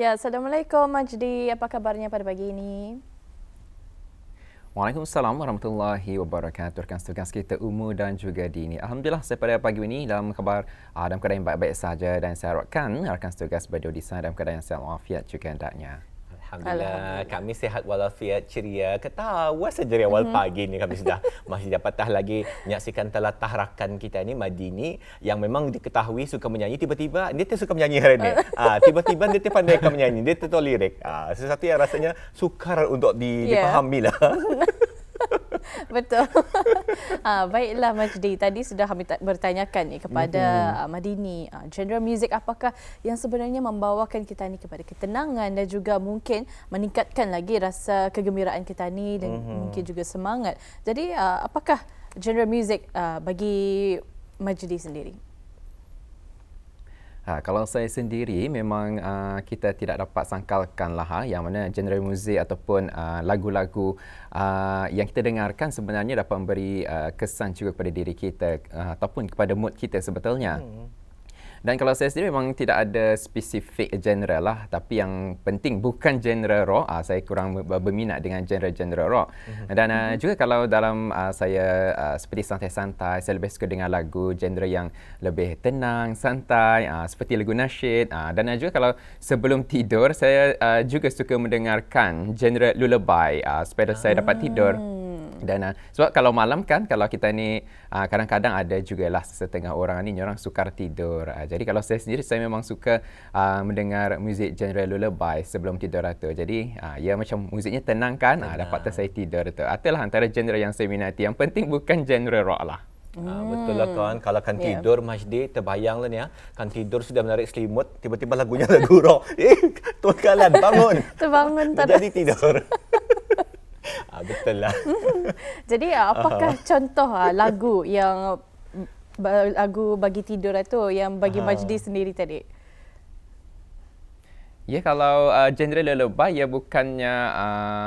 Ya, Assalamualaikum Majdi. Apa kabarnya pada pagi ini? Waalaikumsalam warahmatullahi wabarakatuh. Rekan-rekan kita Umu dan juga Dini. Alhamdulillah saya pada pagi ini dalam dalam keadaan yang baik-baik saja dan saya harapkan rakan tugas beliau di sana dalam keadaan yang sihat walafiat juga hendaknya. Alhamdulillah, kami sihat walafiat, ceria. Ketawa saja dari awal pagi ni kami sudah masih dapat lagi menyaksikan telatah rakan kita ni Madini yang memang diketahui suka menyanyi, tiba-tiba dia suka menyanyi hari ni. Tiba-tiba dia pandai menyanyi, dia tahu lirik. Sesuatu yang rasanya sukar untuk dipahami lah. Betul. Baiklah Majdi, tadi sudah kami bertanyakan ni kepada Madini, genre muzik apakah yang sebenarnya membawakan kita ni kepada ketenangan dan juga mungkin meningkatkan lagi rasa kegembiraan kita ni dan mungkin juga semangat. Jadi apakah genre muzik bagi Majdi sendiri? Kalau saya sendiri memang kita tidak dapat sangkalkanlah yang mana genre muzik ataupun lagu-lagu yang kita dengarkan sebenarnya dapat memberi kesan juga kepada diri kita ataupun kepada mood kita sebetulnya. Dan kalau saya sendiri memang tidak ada spesifik genre lah, tapi yang penting bukan genre rock. Saya kurang berminat dengan genre-genre rock. Dan juga kalau dalam saya seperti santai-santai, saya lebih suka dengan lagu genre yang lebih tenang, santai, seperti lagu nasyid. Dan juga kalau sebelum tidur, saya juga suka mendengarkan genre lullaby supaya saya dapat tidur. Dan sebab kalau malam kan, kalau kita ni kadang-kadang ada jugalah setengah orang ni orang sukar tidur. Jadi kalau saya sendiri, saya memang suka mendengar muzik genre lullaby sebelum tidur tu. Jadi ya macam muziknya tenang kan, dapat saya tidur tu. Itulah antara genre yang saya minati. Yang penting bukan genre rock lah. Betul lah kan. Kalau kan tidur, Majdi, terbayang lah ni kan tidur sudah menarik selimut, tiba-tiba lagunya lagu rock. Tuan Kalan, bangun. Terbangun tak jadi tidur. Betul lah. Jadi apakah contoh lagu yang lagu bagi tidur itu yang bagi Majdi sendiri tadi? Ya, kalau genre lullaby ya bukannya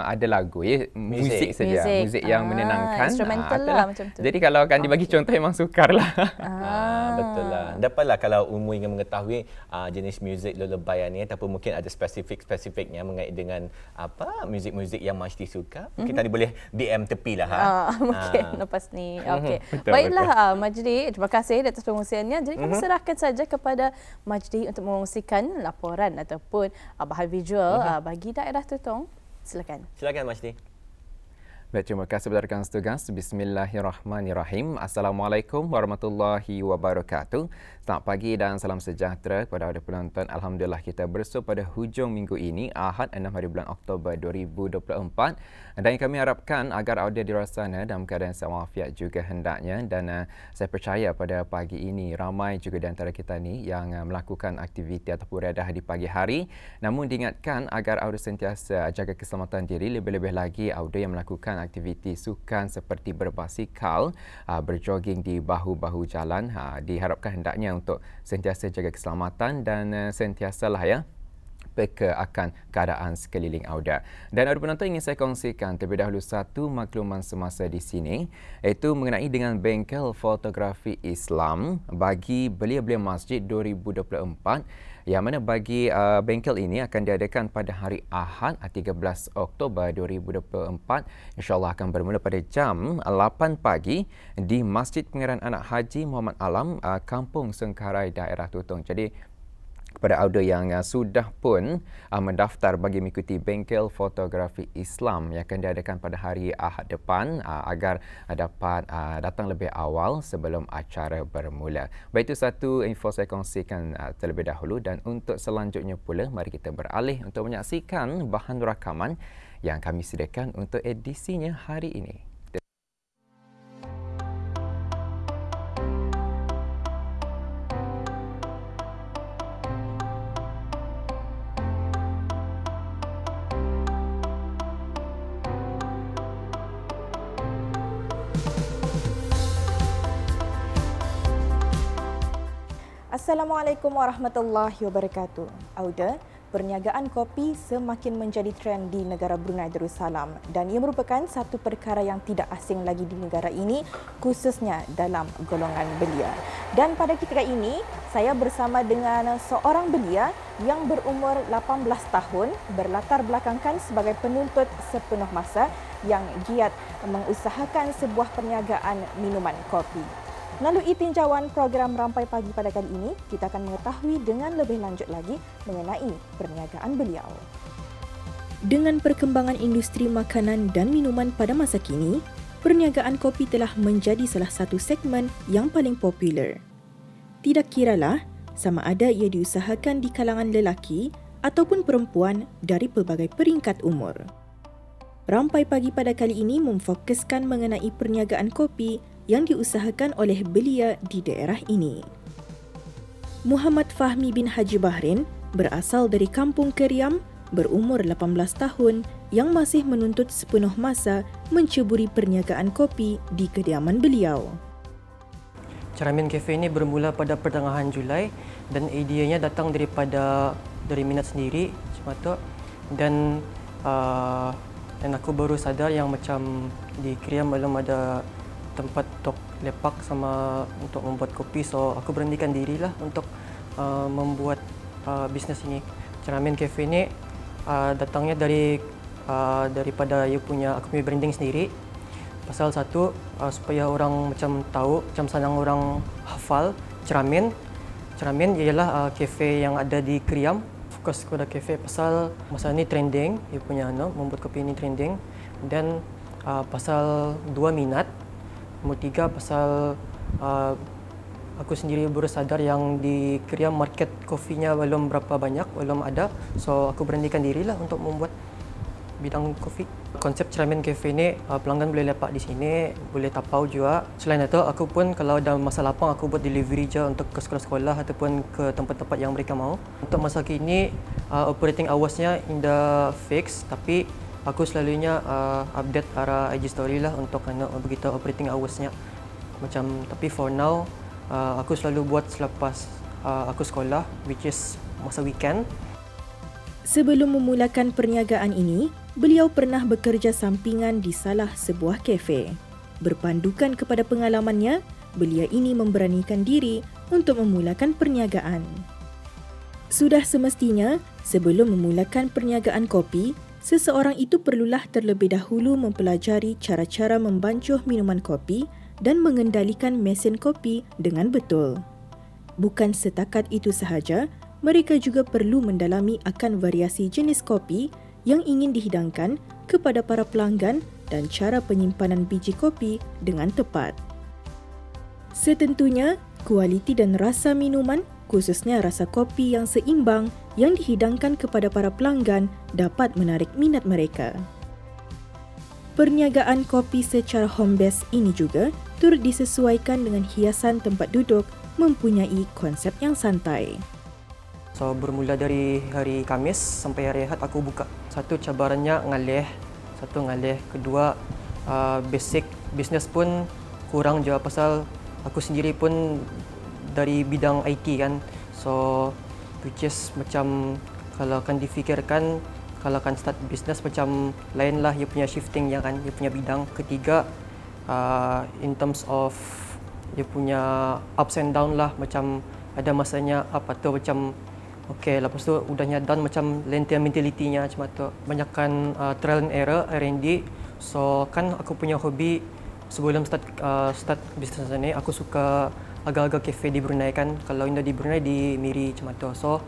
ada lagu, ya muzik saja, muzik yang menenangkan. Instrumental lah macam tu. Jadi kalau akan dibagi contoh memang sukar lah. Betul lah. Dapatlah kalau Umu ingin mengetahui jenis muzik lullaby ni ataupun mungkin ada spesifiknya mengait dengan apa muzik-muzik yang Majdi suka, kita boleh DM tepi lah. Mungkin lepas ni. Okey. Baiklah Majdi, terima kasih atas pengungsiannya. Jadi kami serahkan saja kepada Majdi untuk mengungsikan laporan ataupun bahan visual bagi daerah Tutong. Silakan. Silakan Majdi. Baik, terima kasih kepada rakan setugas. Bismillahirrahmanirrahim. Assalamualaikum warahmatullahi wabarakatuh. Selamat pagi dan salam sejahtera kepada para penonton. Alhamdulillah kita bersua pada hujung minggu ini, Ahad 6 hari bulan Oktober 2024. Dan kami harapkan agar audio di luar sana dalam keadaan sihat walafiat juga hendaknya. Dan saya percaya pada pagi ini ramai juga di antara kita ni yang melakukan aktiviti ataupun riadah di pagi hari. Namun diingatkan agar audio sentiasa jaga keselamatan diri, lebih-lebih lagi audio yang melakukan aktiviti sukan seperti berbasikal, berjoging di bahu-bahu jalan. Diharapkan hendaknya untuk sentiasa jaga keselamatan dan sentiasalah ya peka akan keadaan sekeliling auda. Dan ada penonton ingin saya kongsikan terlebih dahulu satu makluman semasa di sini, iaitu mengenai dengan bengkel fotografi Islam bagi belia-belia masjid 2024, yang mana bagi bengkel ini akan diadakan pada hari Ahad 13 Oktober 2024. InsyaAllah akan bermula pada jam 8 pagi di Masjid Pangeran Anak Haji Muhammad Alam, Kampung Sengkarai, daerah Tutong. Jadi kepada audio yang sudah pun mendaftar bagi mengikuti bengkel fotografi Islam yang akan diadakan pada hari Ahad depan, agar dapat datang lebih awal sebelum acara bermula. Baik, itu satu info saya kongsikan terlebih dahulu. Dan untuk selanjutnya pula, mari kita beralih untuk menyaksikan bahan rakaman yang kami sediakan untuk edisinya hari ini. Assalamualaikum warahmatullahi wabarakatuh. Auda, perniagaan kopi semakin menjadi trend di negara Brunei Darussalam dan ia merupakan satu perkara yang tidak asing lagi di negara ini, khususnya dalam golongan belia. Dan pada ketika ini, saya bersama dengan seorang belia yang berumur 18 tahun, berlatar belakangkan sebagai penuntut sepenuh masa yang giat mengusahakan sebuah perniagaan minuman kopi. Melalui tinjauan program Rampai Pagi pada kali ini, kita akan mengetahui dengan lebih lanjut lagi mengenai perniagaan beliau. Dengan perkembangan industri makanan dan minuman pada masa kini, perniagaan kopi telah menjadi salah satu segmen yang paling popular. Tidak kiralah sama ada ia diusahakan di kalangan lelaki ataupun perempuan dari pelbagai peringkat umur. Rampai Pagi pada kali ini memfokuskan mengenai perniagaan kopi yang diusahakan oleh belia di daerah ini. Muhammad Fahmi bin Haji Bahrain berasal dari Kampung Keriam, berumur 18 tahun yang masih menuntut sepenuh masa menceburi perniagaan kopi di kediaman beliau. Cermin Cafe ini bermula pada pertengahan Julai dan idenya datang dari minat sendiri semata dan aku baru sadar yang macam di Keriam belum ada tempat untuk lepak sama untuk membuat kopi, so aku beranikan dirilah untuk membuat bisnes ini. Cermin Cafe ini datangnya daripada aku punya branding sendiri. Pasal satu, supaya orang macam tahu, macam senang orang hafal Cermin. Cermin ialah kafe yang ada di Keriam. Fokus kepada kafe pasal masa ni trending, dia punya membuat kopi ini trending. Dan pasal dua minat. Nombor tiga, pasal aku sendiri baru sadar yang di Keriam market kopinya belum berapa banyak, belum ada. So aku beranikan dirilah untuk membuat bidang kopi. Konsep Cermin Cafe ni pelanggan boleh lepak di sini, boleh tapau juga. Selain itu, aku pun kalau ada masa lapang aku buat delivery je untuk ke sekolah-sekolah ataupun ke tempat-tempat yang mereka mahu. Untuk masa kini operating hours-nya indah fix, tapi aku selalunya update arah IG story lah untuk beritahu operating hours-nya. Tapi for now aku selalu buat selepas aku sekolah, which is masa weekend. Sebelum memulakan perniagaan ini, beliau pernah bekerja sampingan di salah sebuah kafe. Berpandukan kepada pengalamannya, belia ini memberanikan diri untuk memulakan perniagaan. Sudah semestinya, sebelum memulakan perniagaan kopi, seseorang itu perlulah terlebih dahulu mempelajari cara-cara membancuh minuman kopi dan mengendalikan mesin kopi dengan betul. Bukan setakat itu sahaja, mereka juga perlu mendalami akan variasi jenis kopi yang ingin dihidangkan kepada para pelanggan dan cara penyimpanan biji kopi dengan tepat. Setentunya, kualiti dan rasa minuman, khususnya rasa kopi yang seimbang yang dihidangkan kepada para pelanggan dapat menarik minat mereka. Perniagaan kopi secara home base ini juga turut disesuaikan dengan hiasan tempat duduk mempunyai konsep yang santai. So bermula dari hari Khamis sampai hari Ahad aku buka. Satu cabarannya ngalih, kedua basic business pun kurang je pasal aku sendiri pun dari bidang IT kan. So which is macam kalau akan difikirkan kalau akan start business macam lain lah dia punya shifting yang kan dia punya bidang. Ketiga in terms of dia punya ups and down lah, macam ada masanya up atau macam okey, lepas tu udahnya down macam lentian mentality-nya macam tu. Banyakkan trial and error R&D. So kan aku punya hobi sebelum start bisnes ni, aku suka agak-agak kafe di Brunei kan. Kalau indah di Brunei di Miri macam tu. So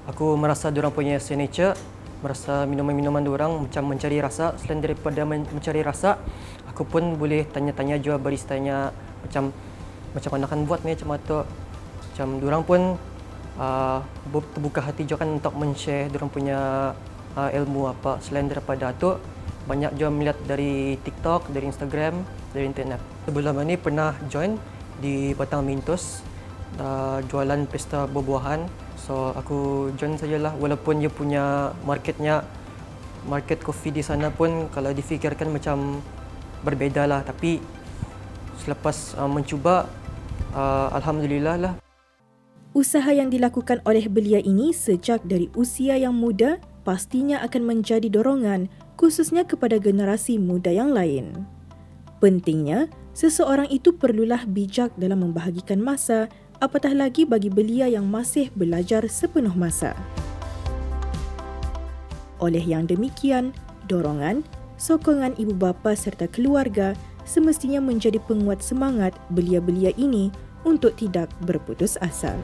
aku merasa diorang punya signature, merasa minuman-minuman diorang macam mencari rasa. Selain daripada mencari rasa, aku pun boleh tanya-tanya juga baristanya macam mana kan buat ni macam tu. Macam diorang pun terbuka hati juga kan untuk men-share diorang punya ilmu apa. Selain daripada tu, banyak juga melihat dari TikTok, dari Instagram, dari internet. Sebelum ni pernah join di Batang Mintos, jualan pesta buah-buahan. So aku join sajalah walaupun dia punya market kopi di sana pun kalau difikirkan macam berbeza lah. Tapi selepas mencuba, alhamdulillah lah. Usaha yang dilakukan oleh belia ini sejak dari usia yang muda pastinya akan menjadi dorongan khususnya kepada generasi muda yang lain. Pentingnya, seseorang itu perlulah bijak dalam membahagikan masa, apatah lagi bagi belia yang masih belajar sepenuh masa. Oleh yang demikian, dorongan, sokongan ibu bapa serta keluarga semestinya menjadi penguat semangat belia-belia ini untuk tidak berputus asa.